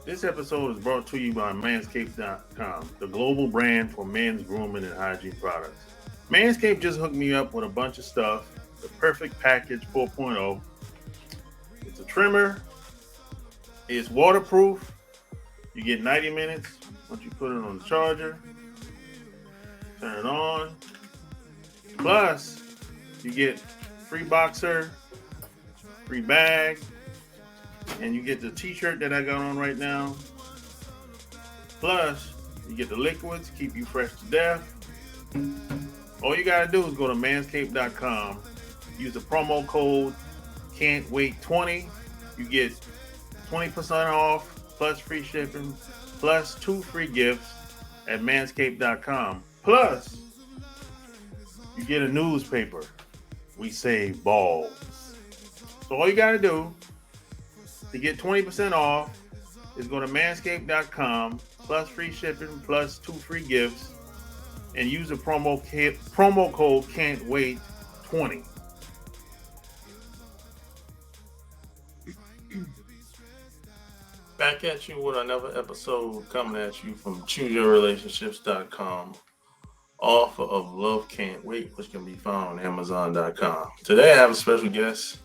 This episode is brought to you by Manscaped.com, the global brand for men's grooming and hygiene products. Manscaped just hooked me up with a bunch of stuff. The Perfect Package 4.0. It's a trimmer. It's waterproof. You get 90 minutes once you put it on the charger. Turn it on. Plus, you get free boxer, free bag, and you get the t-shirt that I got on right now. Plus, you get the liquids, keep you fresh to death. All you gotta do is go to manscaped.com, use the promo code CAN'TWAIT20. You get 20% off, plus free shipping, plus 2 free gifts at manscaped.com. Plus, you get a newspaper. We save balls. So all you gotta do to get 20% off is go to manscaped.com, plus free shipping, plus 2 free gifts, and use the promo code CAN'TWAIT20. Back at you with another episode coming at you from ChooseYourRelationships.com, author of Love Can't Wait, which can be found on Amazon.com. Today I have a special guest.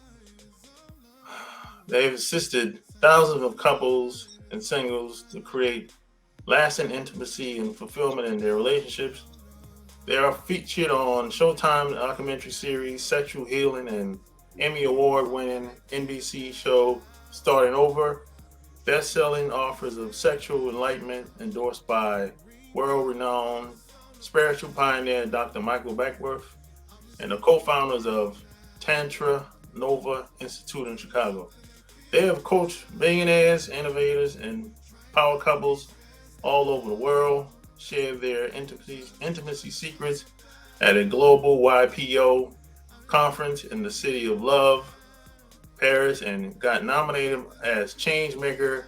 They've assisted thousands of couples and singles to create lasting intimacy and fulfillment in their relationships. They are featured on Showtime documentary series Sexual Healing and Emmy Award-winning NBC show Starting Over. Best-selling authors of Sexual Enlightenment, endorsed by world-renowned spiritual pioneer Dr. Michael Beckworth, and the co-founders of TantraNova Institute in Chicago. They have coached billionaires, innovators, and power couples all over the world, shared their intimacy secrets at a global YPO conference in the city of Love, Paris, and got nominated as Changemaker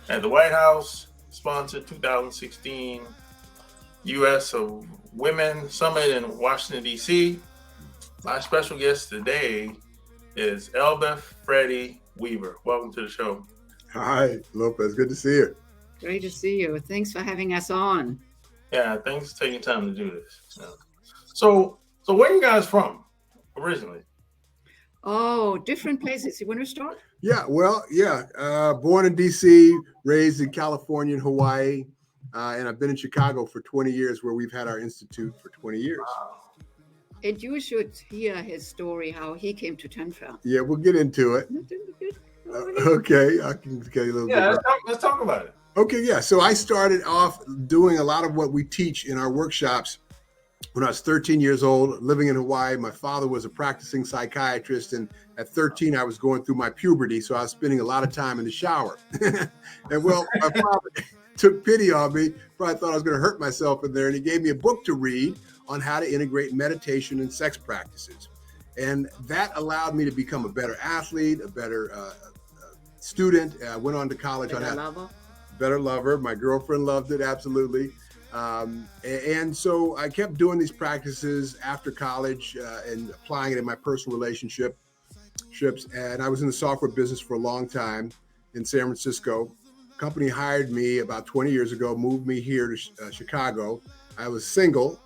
at the White House, sponsored 2016 U.S. Women Summit in Washington, D.C. My special guest today is Elsbeth Freddy Weaver. Welcome to the show. Hi, Lopez. Good to see you. Great to see you. Thanks for having us on. Yeah, thanks for taking time to do this. Yeah. So where are you guys from originally? Oh, different places. You want to start? Yeah, born in D.C., raised in California and Hawaii, and I've been in Chicago for 20 years, where we've had our institute for 20 years. Wow. And you should hear his story, how he came to Tantra. Yeah, we'll get into it. Okay, I can tell you a little bit. Yeah, let's talk about it. Okay, yeah. So I started off doing a lot of what we teach in our workshops when I was 13 years old, living in Hawaii. My father was a practicing psychiatrist, and at 13, I was going through my puberty, so I was spending a lot of time in the shower. And well, my father took pity on me, probably thought I was going to hurt myself in there, and he gave me a book to read on how to integrate meditation and sex practices. And that allowed me to become a better athlete, a better student. I went on to college. Better lover. My girlfriend loved it, absolutely. And so I kept doing these practices after college and applying it in my personal relationships. And I was in the software business for a long time in San Francisco. A company hired me about 20 years ago, moved me here to Chicago. I was single.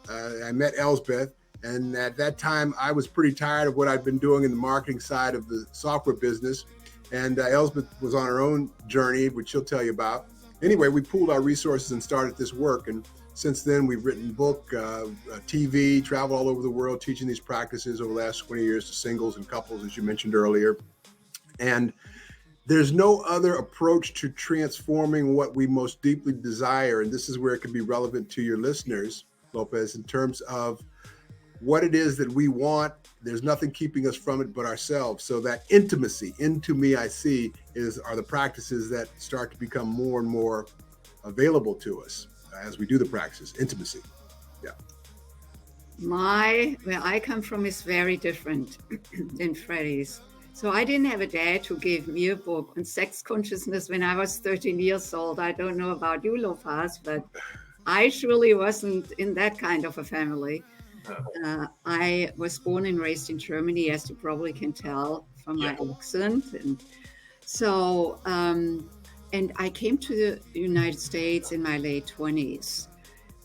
I met Elsbeth. And at that time, I was pretty tired of what I'd been doing in the marketing side of the software business. And Elsbeth was on her own journey, which she'll tell you about. Anyway, we pooled our resources and started this work. And since then, we've written book, TV, traveled all over the world, teaching these practices over the last 20 years to singles and couples, as you mentioned earlier. And there's no other approach to transforming what we most deeply desire. And this is where it can be relevant to your listeners, Lopez, in terms of what it is that we want. There's nothing keeping us from it but ourselves. So that intimacy, into me I see, are the practices that start to become more and more available to us as we do the practices. Intimacy. Yeah. Where I come from is very different than Freddy's. So I didn't have a dad who gave me a book on sex consciousness when I was 13 years old. I don't know about you, Lopez, but I surely wasn't in that kind of a family. I was born and raised in Germany, as you probably can tell from my accent. And so And I came to the United States in my late 20s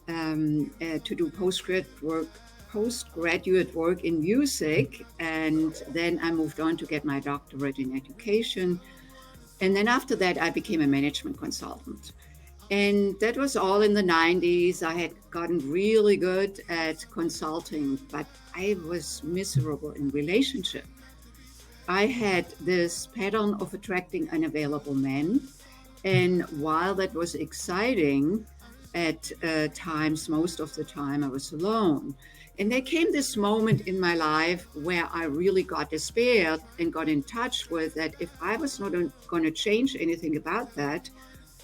to do postgraduate work in music. And then I moved on to get my doctorate in education. And then after that, I became a management consultant. And that was all in the 90s. I had gotten really good at consulting, but I was miserable in relationship. I had this pattern of attracting unavailable men. And while that was exciting, at times, most of the time, I was alone. And there came this moment in my life where I really got despaired and got in touch with that if I was not going to change anything about that,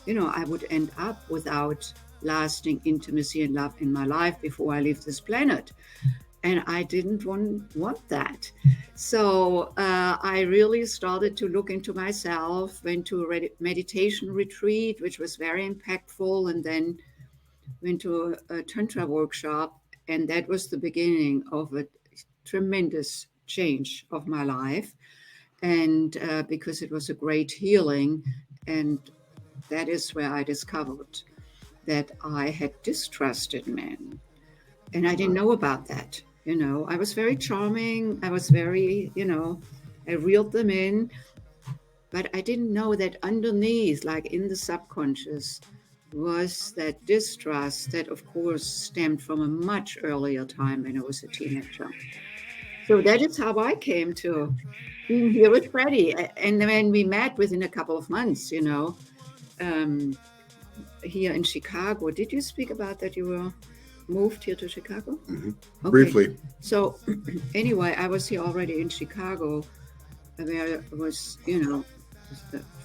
I would end up without lasting intimacy and love in my life before I leave this planet. And I didn't want that. So I really started to look into myself, went to a meditation retreat, which was very impactful, and then went to a Tantra workshop. And that was the beginning of a tremendous change of my life. And because it was a great healing. And that is where I discovered that I had distrusted men. And I didn't know about that. I was very charming. I was very, I reeled them in. But I didn't know that underneath, like in the subconscious, was that distrust that, of course, stemmed from a much earlier time when I was a teenager. So that is how I came to being here with Freddy. And then we met within a couple of months, here in Chicago. Did you speak about that you were moved here to Chicago? Mm-hmm. Okay. Briefly. So anyway, I was here already in Chicago, where I was,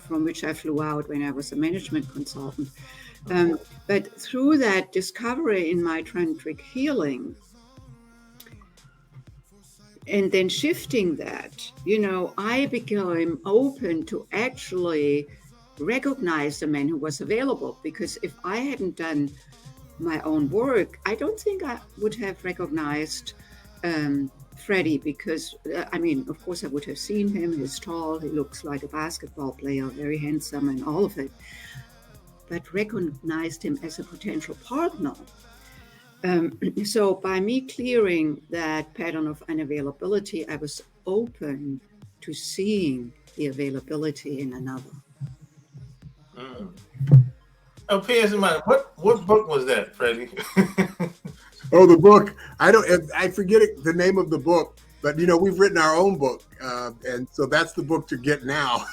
from which I flew out when I was a management consultant. But through that discovery in my tantric healing, and then shifting that, I became open to actually recognize the man who was available. Because if I hadn't done my own work, I don't think I would have recognized Freddy, because, of course, I would have seen him. He's tall, he looks like a basketball player, very handsome and all of it, but recognized him as a potential partner. So by me clearing that pattern of unavailability, I was open to seeing the availability in another. Oh, P.S. What book was that, Freddy? Oh, the book. I forget the name of the book, but we've written our own book, and so that's the book to get now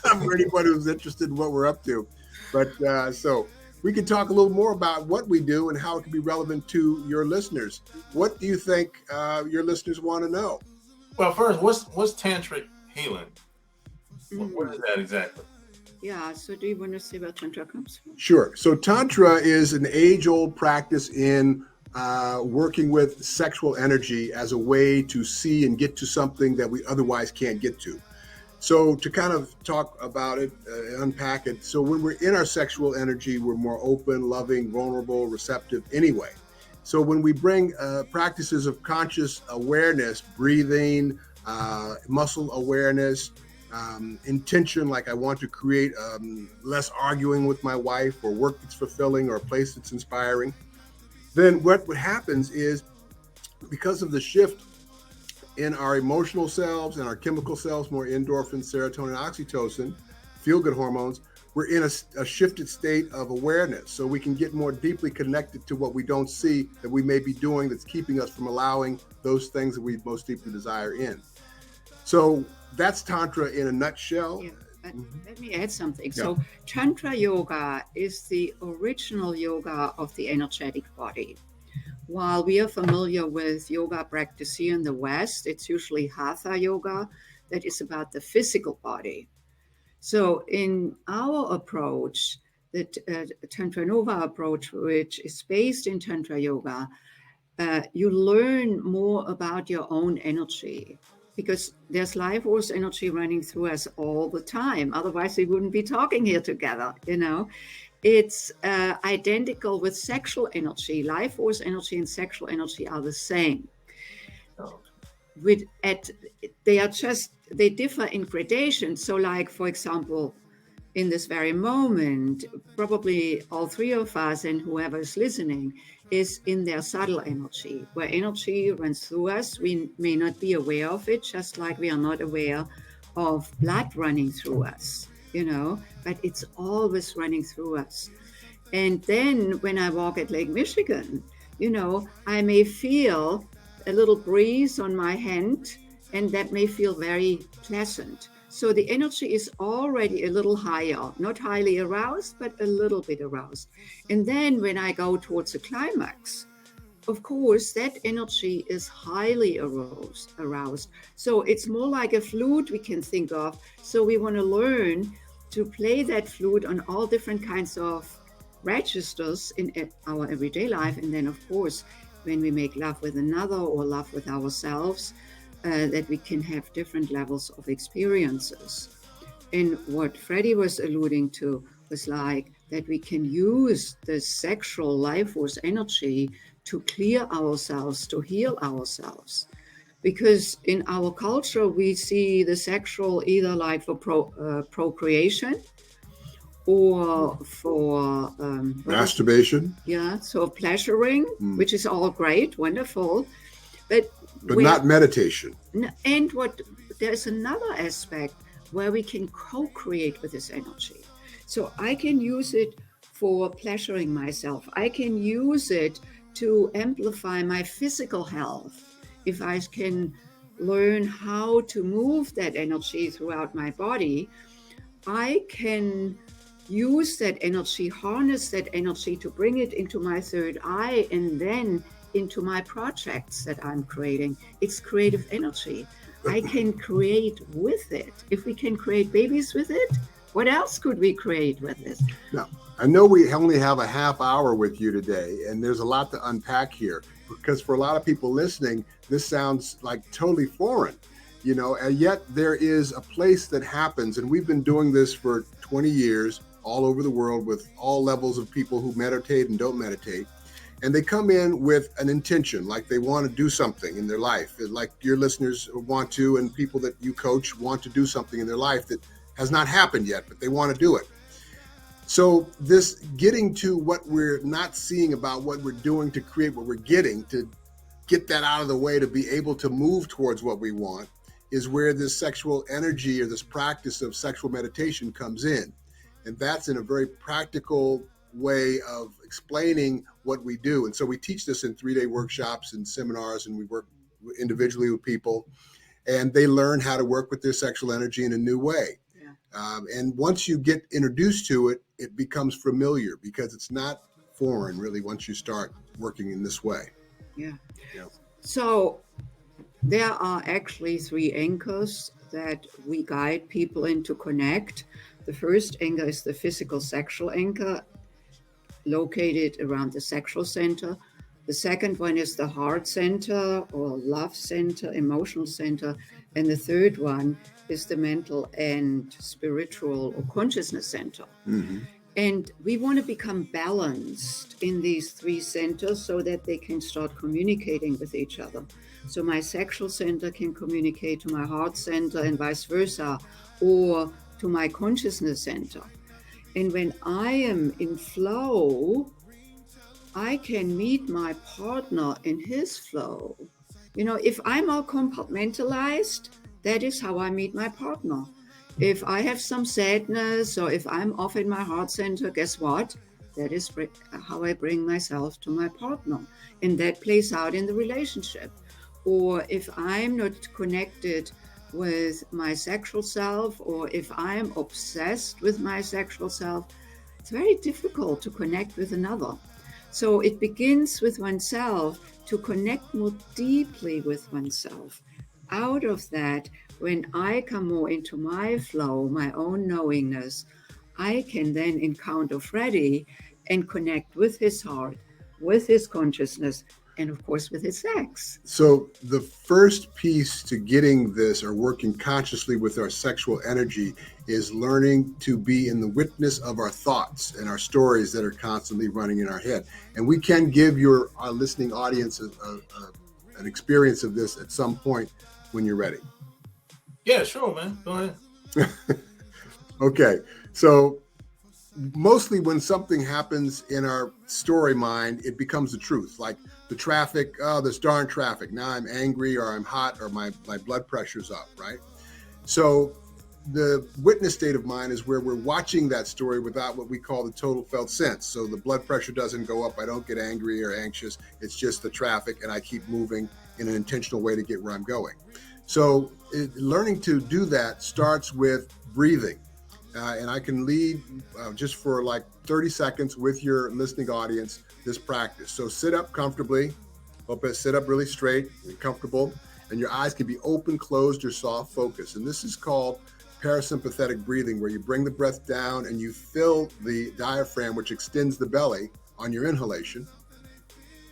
for anybody who's interested in what we're up to. But so we can talk a little more about what we do and how it can be relevant to your listeners. What do you think your listeners want to know? Well, first, what's tantric healing? What is that exactly? Yeah, so do you want to say where Tantra comes from? Sure. So Tantra is an age-old practice in working with sexual energy as a way to see and get to something that we otherwise can't get to. So to kind of talk about it, unpack it. So when we're in our sexual energy, we're more open, loving, vulnerable, receptive anyway. So when we bring practices of conscious awareness, breathing, muscle awareness, intention, like I want to create less arguing with my wife, or work that's fulfilling, or a place that's inspiring, then what happens is, because of the shift in our emotional selves and our chemical selves, more endorphin, serotonin, oxytocin, feel-good hormones, we're in a shifted state of awareness. So we can get more deeply connected to what we don't see that we may be doing that's keeping us from allowing those things that we most deeply desire in. So that's Tantra in a nutshell. Yeah, but let me add something. Yeah. So Tantra yoga is the original yoga of the energetic body. While we are familiar with yoga practice here in the West, it's usually Hatha yoga that is about the physical body. So in our approach, the TantraNova approach, which is based in Tantra yoga, you learn more about your own energy, because there's life force energy running through us all the time. Otherwise, we wouldn't be talking here together, It's identical with sexual energy. Life force energy and sexual energy are the same. They differ in gradation. So like, for example, in this very moment, probably all three of us and whoever is listening is in their subtle energy, where energy runs through us. We may not be aware of it, just like we are not aware of blood running through us, but it's always running through us. And then when I walk at Lake Michigan, I may feel a little breeze on my hand, and that may feel very pleasant. So the energy is already a little higher, not highly aroused, but a little bit aroused. And then when I go towards the climax, of course, that energy is highly aroused. So it's more like a flute we can think of. So we want to learn to play that flute on all different kinds of registers in our everyday life. And then, of course, when we make love with another or love with ourselves, that we can have different levels of experiences. And what Freddy was alluding to was like that we can use the sexual life force energy to clear ourselves, to heal ourselves. Because in our culture, we see the sexual either like for procreation or for masturbation. Yeah, so pleasuring, which is all great, wonderful. But not meditation. And there's another aspect where we can co-create with this energy. So I can use it for pleasuring myself. I can use it to amplify my physical health. If I can learn how to move that energy throughout my body, I can use that energy, harness that energy to bring it into my third eye and then into my projects that I'm creating. It's creative energy. I can create with it. If we can create babies with it, what else could we create with it? Now, I know we only have a half hour with you today, and there's a lot to unpack here, because for a lot of people listening, this sounds like totally foreign, and yet there is a place that happens, and we've been doing this for 20 years all over the world with all levels of people who meditate and don't meditate. And they come in with an intention, like they want to do something in their life, like your listeners want to, and people that you coach want to do something in their life that has not happened yet, but they want to do it. So this getting to what we're not seeing about what we're doing to create what we're getting, to get that out of the way, to be able to move towards what we want, is where this sexual energy or this practice of sexual meditation comes in. And that's in a very practical way of explaining what we do. And so we teach this in 3-day workshops and seminars, and we work individually with people, and they learn how to work with their sexual energy in a new way. Yeah. And once you get introduced to it, it becomes familiar, because it's not foreign really once you start working in this way. Yeah. So there are actually 3 anchors that we guide people in to connect. The first anchor is the physical sexual anchor, located around the sexual center. The second one is the heart center or love center, emotional center. And the third one is the mental and spiritual or consciousness center. Mm-hmm. And we want to become balanced in these 3 centers so that they can start communicating with each other. So my sexual center can communicate to my heart center and vice versa, or to my consciousness center. And when I am in flow, I can meet my partner in his flow. If I'm all compartmentalized, that is how I meet my partner. If I have some sadness, or if I'm off in my heart center, guess what? That is how I bring myself to my partner. And that plays out in the relationship. Or if I'm not connected with my sexual self, or if I'm obsessed with my sexual self, it's very difficult to connect with another. So it begins with oneself to connect more deeply with oneself. Out of that, when I come more into my flow, my own knowingness, I can then encounter Freddy and connect with his heart, with his consciousness, and of course with his sex. So the first piece to getting this, or working consciously with our sexual energy, is learning to be in the witness of our thoughts and our stories that are constantly running in our head. And we can give our listening audience an experience of this at some point when you're ready. Yeah, sure, man. Go ahead. Okay, so mostly when something happens in our story mind, it becomes the truth. Like the traffic, oh, this darn traffic. Now I'm angry or I'm hot or my blood pressure's up, right? So the witness state of mind is where we're watching that story without what we call the total felt sense. So the blood pressure doesn't go up. I don't get angry or anxious. It's just the traffic, and I keep moving in an intentional way to get where I'm going. So learning to do that starts with breathing. And I can lead just for like 30 seconds with your listening audience this practice. So sit up comfortably, sit up really straight and comfortable, and your eyes can be open, closed, or soft focus. And this is called parasympathetic breathing, where you bring the breath down and you fill the diaphragm, which extends the belly on your inhalation.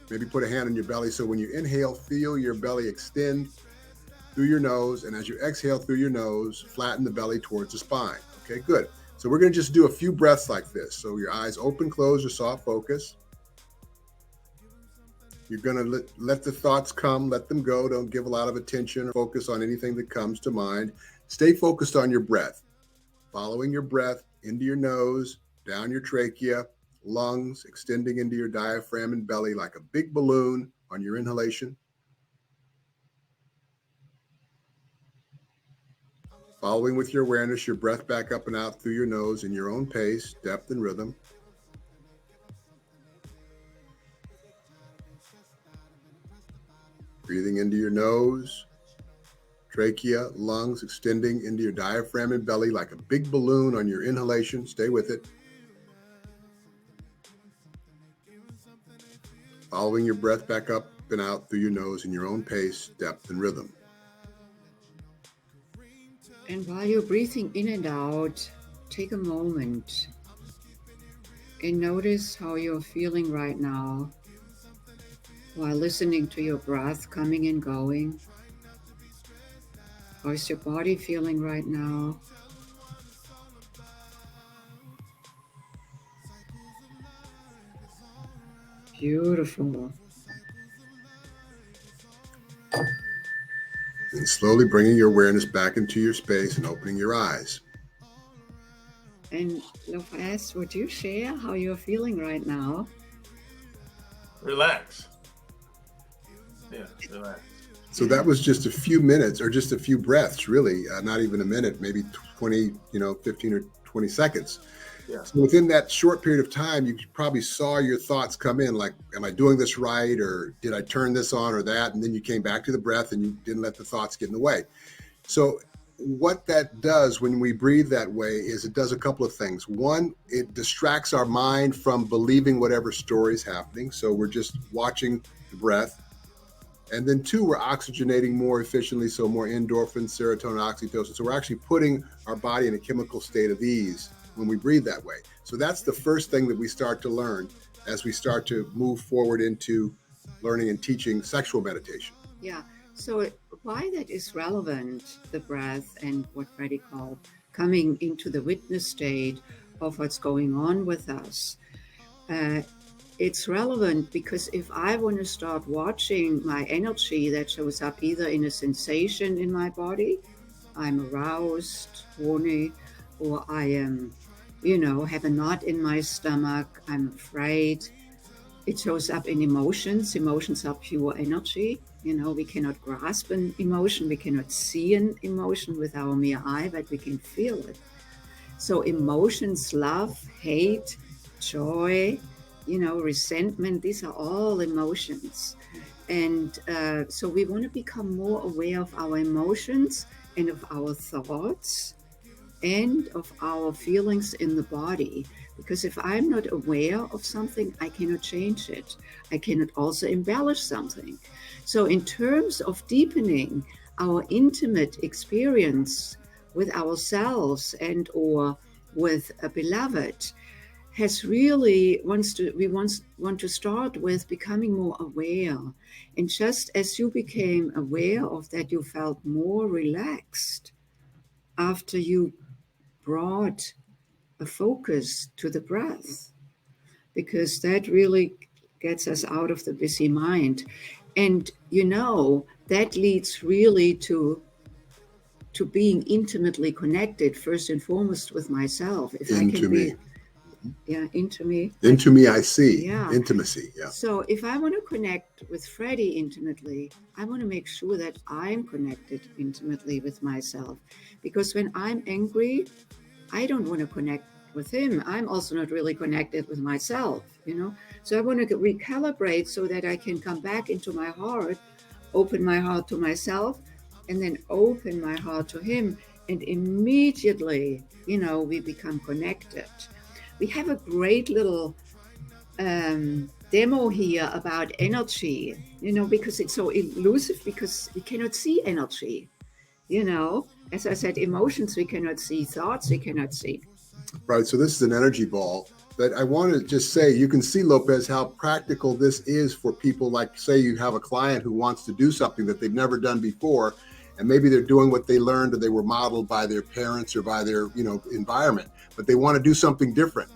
Maybe put a hand on your belly. So when you inhale, feel your belly extend through your nose. And as you exhale through your nose, flatten the belly towards the spine. Okay, good. So we're going to just do a few breaths like this. So your eyes open, close, or soft focus. You're going to let the thoughts come, let them go. Don't give a lot of attention or focus on anything that comes to mind. Stay focused on your breath, following your breath into your nose, down your trachea, lungs, extending into your diaphragm and belly like a big balloon on your inhalation. Following with your awareness, your breath back up and out through your nose in your own pace, depth, and rhythm. Breathing into your nose, trachea, lungs, extending into your diaphragm and belly like a big balloon on your inhalation. Stay with it. Following your breath back up and out through your nose in your own pace, depth, and rhythm. And while you're breathing in and out, take a moment and notice how you're feeling right now while listening to your breath coming and going. How is your body feeling right now? Beautiful. And slowly bringing your awareness back into your space and opening your eyes. And Lopez, would you share how you're feeling right now? Relax. Yeah, relax. So that was just a few minutes or just a few breaths, really, not even a minute, maybe 20, 15 or 20 seconds. Yeah. So within that short period of time, you probably saw your thoughts come in like, am I doing this right? Or did I turn this on or that? And then you came back to the breath and you didn't let the thoughts get in the way. So what that does when we breathe that way is it does a couple of things. One, it distracts our mind from believing whatever story is happening. So we're just watching the breath. And then two, we're oxygenating more efficiently. So more endorphins, serotonin, oxytocin. So we're actually putting our body in a chemical state of ease when we breathe that way. So that's the first thing that we start to learn as we start to move forward into learning and teaching sexual meditation. Yeah. So why that is relevant, the breath and what Freddy called coming into the witness state of what's going on with us. It's relevant because if I want to start watching my energy that shows up either in a sensation in my body, I'm aroused, horny, or I am, have a knot in my stomach, I'm afraid. It shows up in emotions. Emotions are pure energy. We cannot grasp an emotion. We cannot see an emotion with our mere eye, but we can feel it. So emotions, love, hate, joy, resentment, these are all emotions. And so we want to become more aware of our emotions and of our thoughts and of our feelings in the body. Because if I'm not aware of something, I cannot change it. I cannot also embellish something. So in terms of deepening our intimate experience with ourselves and or with a beloved, has really we want to start with becoming more aware. And just as you became aware of that, you felt more relaxed after you brought a focus to the breath, because that really gets us out of the busy mind. And that leads really to to being intimately connected first and foremost with myself. If I Into can me. into me. Into me, I see. Yeah. Intimacy. Yeah. So if I want to connect with Freddy intimately, I want to make sure that I'm connected intimately with myself. Because when I'm angry, I don't want to connect with him. I'm also not really connected with myself, you know. So I want to recalibrate so that I can come back into my heart, open my heart to myself, and then open my heart to him. And immediately, you know, we become connected. We have a great little demo here about energy, you know, because it's so elusive, because we cannot see energy, you know. As I said, emotions we cannot see, thoughts we cannot see. Right. So this is an energy ball. But I want to just say, you can see, Lopez, how practical this is for people. Like, say you have a client who wants to do something that they've never done before, and maybe they're doing what they learned or they were modeled by their parents or by their, you know, environment, but they want to do something different.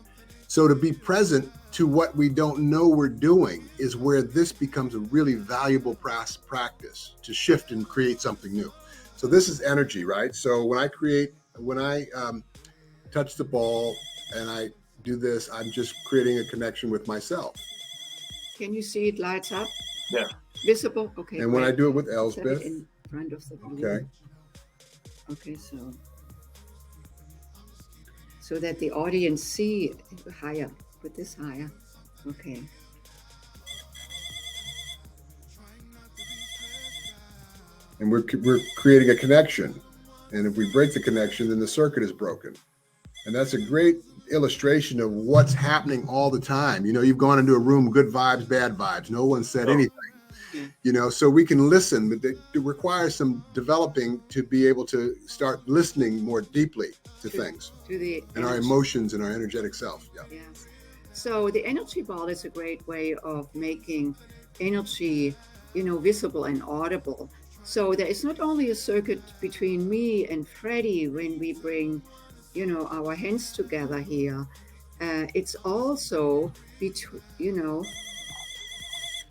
So to be present to what we don't know we're doing is where this becomes a really valuable practice to shift and create something new. So this is energy, right? So when I touch the ball and I do this, I'm just creating a connection with myself. Can you see it lights up? Yeah. Visible? Okay. And when I do it with Set it Elsbeth, in front of the balloon. okay, Okay, so that the audience see it higher. Put this higher. Okay. and we're creating a connection. And if we break the connection, then the circuit is broken. And that's a great illustration of what's happening all the time. You know, you've gone into a room, good vibes, bad vibes. No one said anything. Yeah. You know, so we can listen, but it requires some developing to be able to start listening more deeply to things To the and our emotions and our energetic self. Yeah. Yes. So the energy ball is a great way of making energy, you know, visible and audible. So there is not only a circuit between me and Freddy when we bring, you know, our hands together here. It's also between, you know,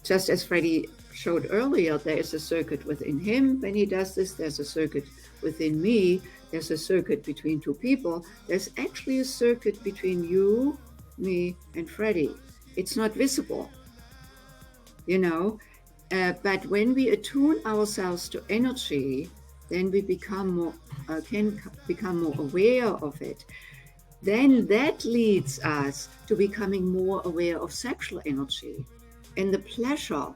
just as Freddy showed earlier, there is a circuit within him when he does this. There's a circuit within me. There's a circuit between two people. There's actually a circuit between you, me, and Freddy. It's not visible, you know. But when we attune ourselves to energy, then we become more, can become more aware of it. Then that leads us to becoming more aware of sexual energy and the pleasure,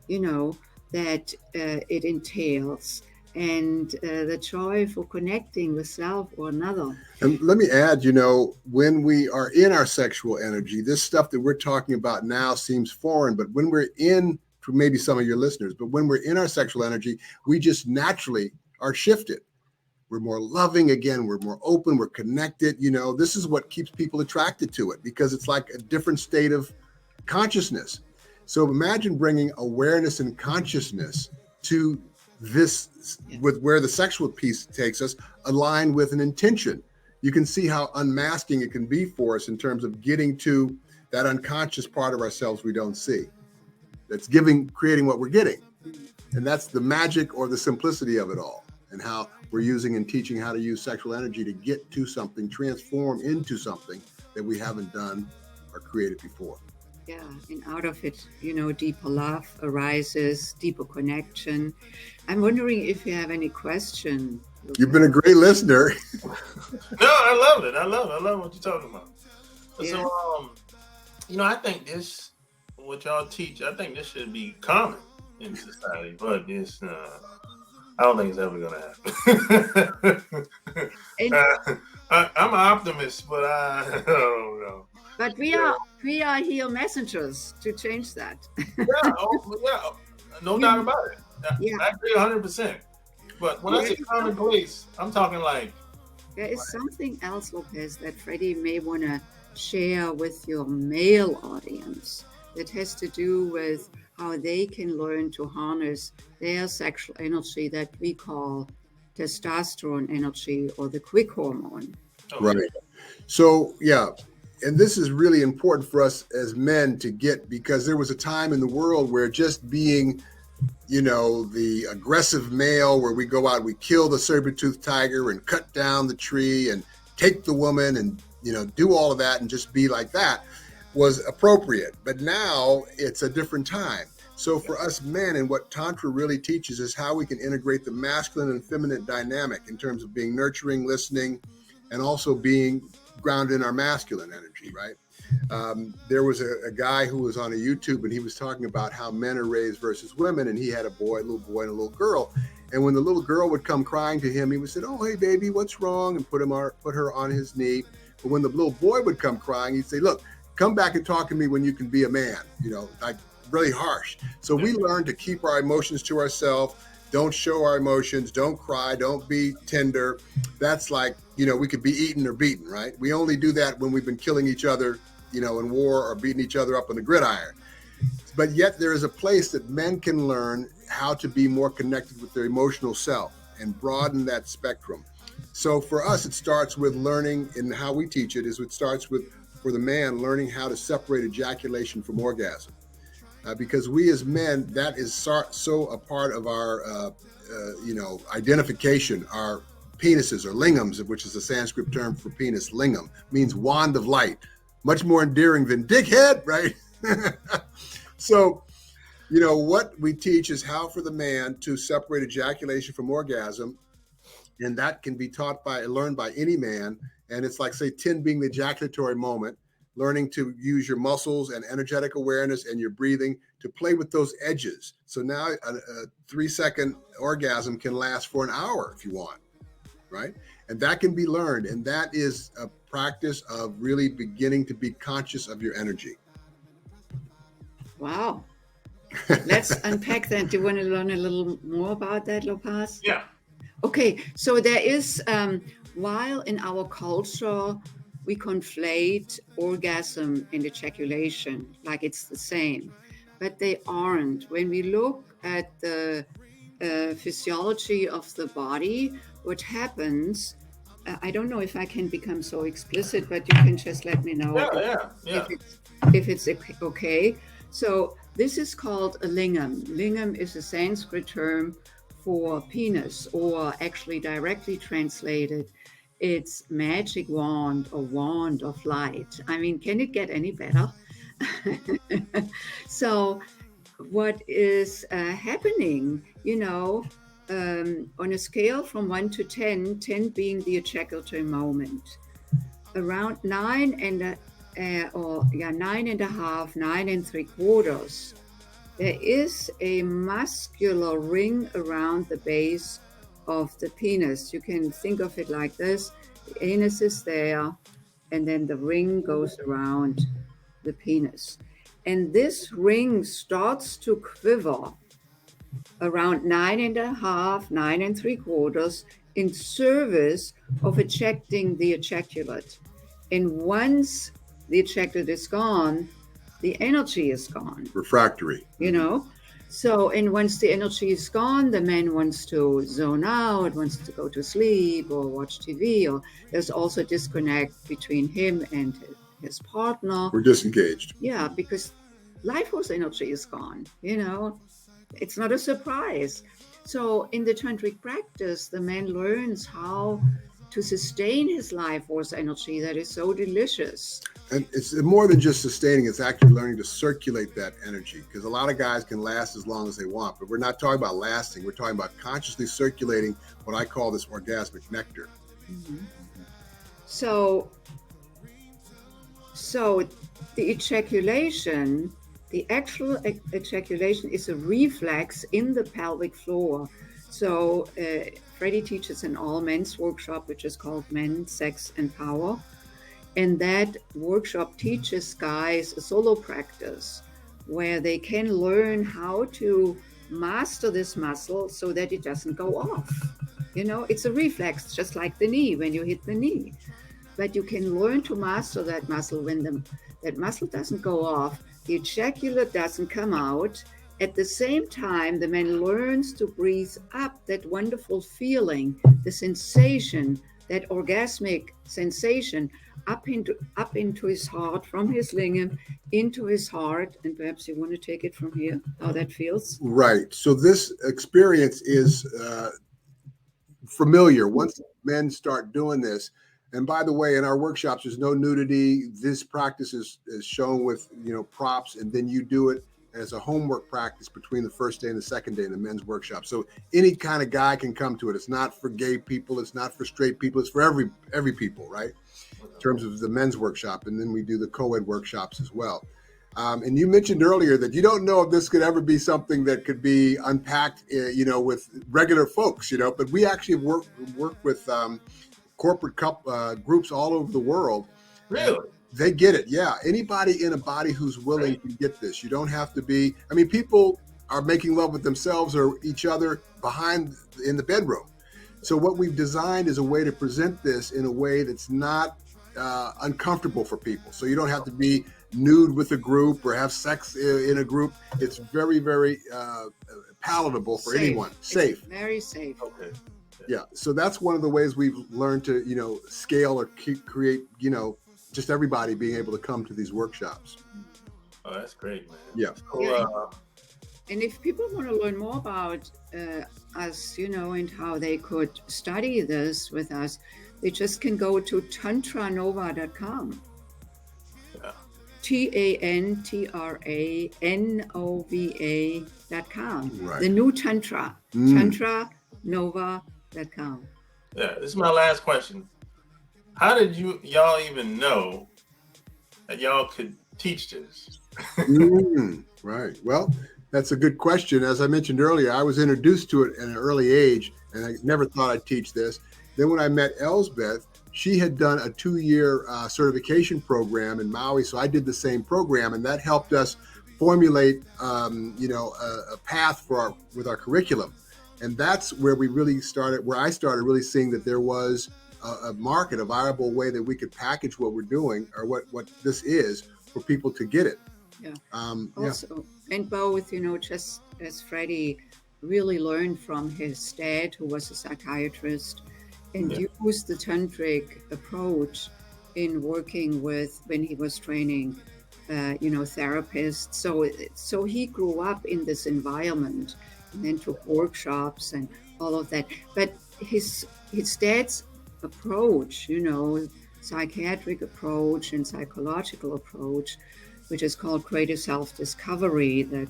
you know, that it entails, and the joy for connecting with self or another. And let me add, you know, when we are in our sexual energy, this stuff that we're talking about now seems foreign, but when we're in, for maybe some of your listeners, but when we're in our sexual energy, we just naturally are shifted. We're more loving again, we're more open, we're connected. You know, this is what keeps people attracted to it, because it's like a different state of consciousness. So imagine bringing awareness and consciousness to this, with where the sexual piece takes us, aligned with an intention. You can see how unmasking it can be for us in terms of getting to that unconscious part of ourselves we don't see. That's creating what we're getting. And that's the magic or the simplicity of it all, and how we're using and teaching how to use sexual energy to get to something, transform into something that we haven't done or created before. Yeah, and out of it, you know, deeper love arises, deeper connection. I'm wondering if you have any question. You've been a great listener. No, I love it. I love what you're talking about. Yeah. So, you know, I think this, what y'all teach, I think this should be common in society, but it's, I don't think it's ever going to happen. I'm an optimist, but I don't know. But we are here messengers to change that. No doubt about it. Yeah. I agree 100%. But when I say commonplace, I'm talking like. There is something else, Lopez, that Freddy may want to share with your male audience that has to do with how they can learn to harness their sexual energy that we call testosterone energy, or the quick hormone. Right. So, yeah. And this is really important for us as men to get, because there was a time in the world where just being the aggressive male where we go out, we kill the saber-toothed tiger and cut down the tree and take the woman and, do all of that and just be like that was appropriate. But now it's a different time. So for us men, and what Tantra really teaches is how we can integrate the masculine and feminine dynamic in terms of being nurturing, listening, and also being grounded in our masculine energy, right? There was a guy who was on a YouTube and he was talking about how men are raised versus women, and he had a little boy and a little girl. And when the little girl would come crying to him, he would say, "Oh, hey baby, what's wrong?" and put her on his knee. But when the little boy would come crying, he'd say, "Look, come back and talk to me when you can be a man," like really harsh. So we learn to keep our emotions to ourselves. Don't show our emotions. Don't cry. Don't be tender. That's like, we could be eaten or beaten, right? We only do that when we've been killing each other, in war or beating each other up on the gridiron. But yet there is a place that men can learn how to be more connected with their emotional self and broaden that spectrum. So for us, it starts with learning, and how we teach it is it starts with, for the man, learning how to separate ejaculation from orgasm. Because we as men, that is so a part of our, identification. Our penises, or lingams, which is the Sanskrit term for penis, lingam, means wand of light. Much more endearing than dickhead, right? So, what we teach is how for the man to separate ejaculation from orgasm. And that can be learned by any man. And it's like, say, 10 being the ejaculatory moment, learning to use your muscles and energetic awareness and your breathing to play with those edges. So now a 3-second orgasm can last for an hour if you want, right? And that can be learned. And that is a practice of really beginning to be conscious of your energy. Wow. Let's unpack that. Do you want to learn a little more about that, Lopez? Yeah. Okay, so there is, while in our culture, we conflate orgasm and ejaculation like it's the same, but they aren't. When we look at the physiology of the body, what happens, I don't know if I can become so explicit, but you can just let me know if it's okay. So this is called a lingam. Lingam is a Sanskrit term for penis, or actually directly translated, it's magic wand or wand of light. I mean, can it get any better? So what is happening, on a scale from 1 to 10, 10 being the ejaculatory moment, around 9 and 9.5, 9 3/4, there is a muscular ring around the base of the penis. You can think of it like this. The anus is there, and then the ring goes around the penis. And this ring starts to quiver around 9.5, 9 3/4 in service of ejecting the ejaculate. And once the ejaculate is gone, the energy is gone. Refractory. So, and once the energy is gone, the man wants to zone out, wants to go to sleep or watch TV, or there's also a disconnect between him and his partner. We're disengaged. Yeah, because life force energy is gone, It's not a surprise. So in the tantric practice, the man learns how to sustain his life force energy that is so delicious. And it's more than just sustaining, it's actually learning to circulate that energy, because a lot of guys can last as long as they want, but we're not talking about lasting. We're talking about consciously circulating what I call this orgasmic nectar. Mm-hmm. So the ejaculation, the actual ejaculation is a reflex in the pelvic floor. So Freddy teaches an all-men's workshop, which is called Men, Sex, and Power. And that workshop teaches guys a solo practice where they can learn how to master this muscle so that it doesn't go off. It's a reflex, just like the knee, when you hit the knee. But you can learn to master that muscle when that muscle doesn't go off, the ejaculate doesn't come out. At the same time, the man learns to breathe up that wonderful feeling, the sensation that orgasmic sensation up into his heart, from his lingam into his heart. And perhaps you want to take it from here, how that feels. Right. So this experience is familiar once men start doing this. And by the way, in our workshops, there's no nudity. This practice is shown with, props, and then you do it as a homework practice between the first day and the second day in the men's workshop. So any kind of guy can come to it. It's not for gay people. It's not for straight people. It's for every people, right? In terms of the men's workshop. And then we do the co-ed workshops as well. And you mentioned earlier that you don't know if this could ever be something that could be unpacked, with regular folks, but we actually work with corporate groups all over the world. Really? They get it. Yeah. Anybody in a body who's willing to get this. You don't have to be, people are making love with themselves or each other in the bedroom. So what we've designed is a way to present this in a way that's not uncomfortable for people. So you don't have to be nude with a group or have sex in a group. It's very, very palatable for anyone. Safe. It's very safe. Okay. Yeah. So that's one of the ways we've learned to, scale or create, just everybody being able to come to these workshops. Oh, that's great, man. Yeah. So, and if people want to learn more about us, and how they could study this with us, they just can go to TantraNova.com. Yeah. TantraNova.com. Right. The new Tantra. TantraNova.com. Yeah, this is my last question. How did y'all even know that y'all could teach this? Right. Well, that's a good question. As I mentioned earlier, I was introduced to it at an early age, and I never thought I'd teach this. Then when I met Elsbeth, she had done a 2-year certification program in Maui. So I did the same program, and that helped us formulate, a path with our curriculum. And that's where I started really seeing that there was a market, a viable way that we could package what we're doing or what this is for people to get it. Yeah. And both, just as Freddy really learned from his dad, who was a psychiatrist, and used the tantric approach in working with, when he was training, therapists. So he grew up in this environment and then took workshops and all of that. But his dad's approach, psychiatric approach and psychological approach, which is called creative self-discovery, that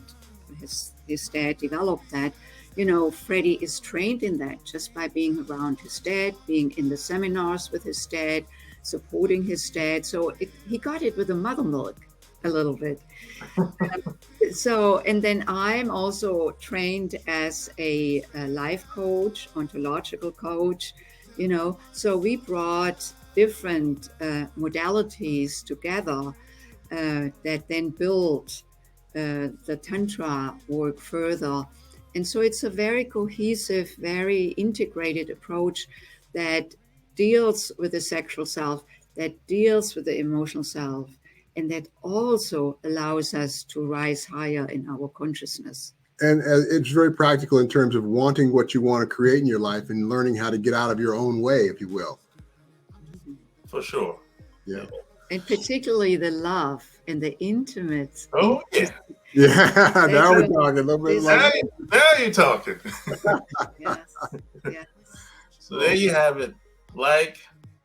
his dad developed that. Freddy is trained in that just by being around his dad, being in the seminars with his dad, supporting his dad. So he got it with the mother milk a little bit. And then I'm also trained as a life coach, ontological coach, so we brought different modalities together that then built the Tantra work further. And so it's a very cohesive, very integrated approach that deals with the sexual self, that deals with the emotional self, and that also allows us to rise higher in our consciousness. And it's very practical in terms of wanting what you want to create in your life and learning how to get out of your own way, if you will. For sure. Yeah. And particularly the love and the intimate. Oh, yeah. Yeah, now we're talking a little bit like. Now you're talking. Yes. So there you have it.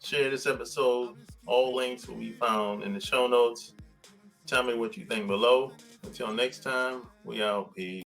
Share this episode. All links will be found in the show notes. Tell me what you think below. Until next time, we out. Peace.